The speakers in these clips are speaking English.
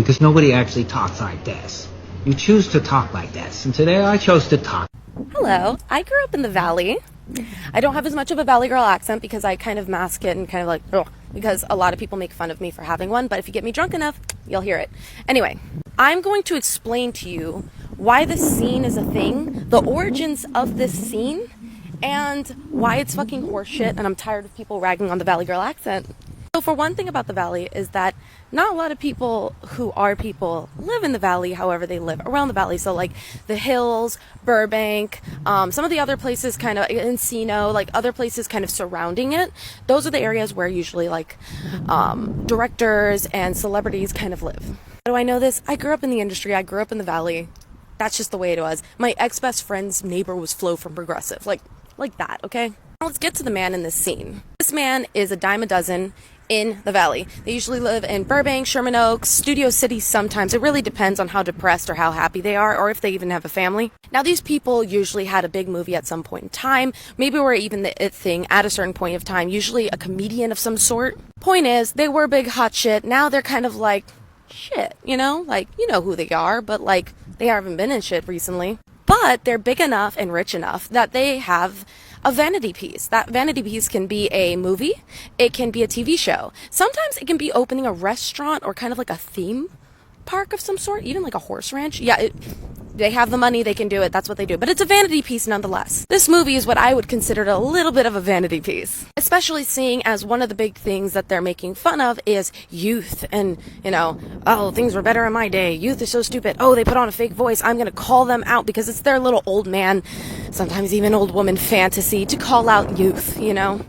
because nobody actually talks like this. You choose to talk like this, and today I chose to talk. Hello, I grew up in the Valley. I don't have as much of a Valley girl accent because I kind of mask it and kind of like, ugh, because a lot of people make fun of me for having one, but if you get me drunk enough, you'll hear it. Anyway, I'm going to explain to you why this scene is a thing, the origins of this scene, and why it's fucking horseshit, and I'm tired of people ragging on the Valley girl accent. So for one thing about the Valley is that not a lot of people who are people live in the Valley, however they live around the Valley. So like the Hills, Burbank, some of the other places kind of, Encino, like other places kind of surrounding it. Those are the areas where usually like directors and celebrities kind of live. How do I know this? I grew up in the industry. I grew up in the Valley. That's just the way it was. My ex-best friend's neighbor was Flo from Progressive. Like that, okay? Now let's get to the man in this scene. This man is a dime a dozen in the Valley. They usually live in Burbank, Sherman Oaks, Studio City sometimes. It really depends on how depressed or how happy they are, or if they even have a family. Now, these people usually had a big movie at some point in time. Maybe were even the it thing at a certain point of time, usually a comedian of some sort. Point is, they were big hot shit. Now they're kind of like shit, you know? Like, you know who they are, but like, they haven't been in shit recently. But they're big enough and rich enough that they have a vanity piece. That vanity piece can be a movie, it can be a TV show. Sometimes it can be opening a restaurant or kind of like a theme park of some sort, even like a horse ranch. Yeah, they have the money, they can do it, that's what they do. But it's a vanity piece nonetheless. This movie is what I would consider a little bit of a vanity piece. Especially seeing as one of the big things that they're making fun of is youth. And, you know, oh, things were better in my day. Youth is so stupid. Oh, they put on a fake voice. I'm going to call them out because it's their little old man, sometimes even old woman fantasy to call out youth, you know?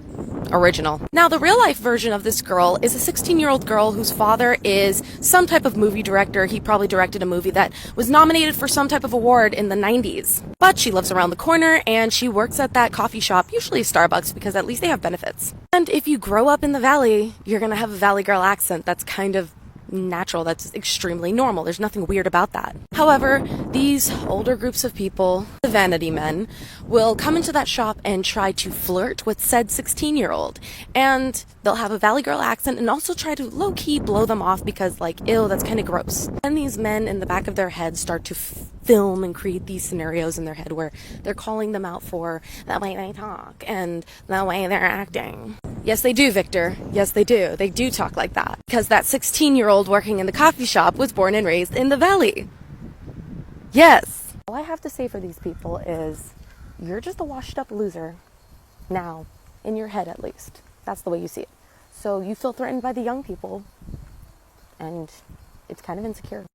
Original. Now, the real life version of this girl is a 16-year-old girl whose father is some type of movie director. He probably directed a movie that was nominated for some type of award in the 90s. But she lives around the corner and she works at that coffee shop, usually Starbucks, because at least they have benefits. And if you grow up in the Valley, you're gonna have a Valley girl accent that's kind of natural, that's extremely normal. There's nothing weird about that. However, these older groups of people, the vanity men, will come into that shop and try to flirt with said 16-year-old. And they'll have a Valley girl accent and also try to low-key blow them off because, like, ew, that's kind of gross. And these men in the back of their heads start to film and create these scenarios in their head where they're calling them out for the way they talk and the way they're acting. Yes, they do, Victor. Yes, they do. They do talk like that. Because that 16-year-old working in the coffee shop was born and raised in the Valley. Yes. All I have to say for these people is, you're just a washed-up loser. Now. In your head, at least. That's the way you see it. So you feel threatened by the young people, and it's kind of insecure.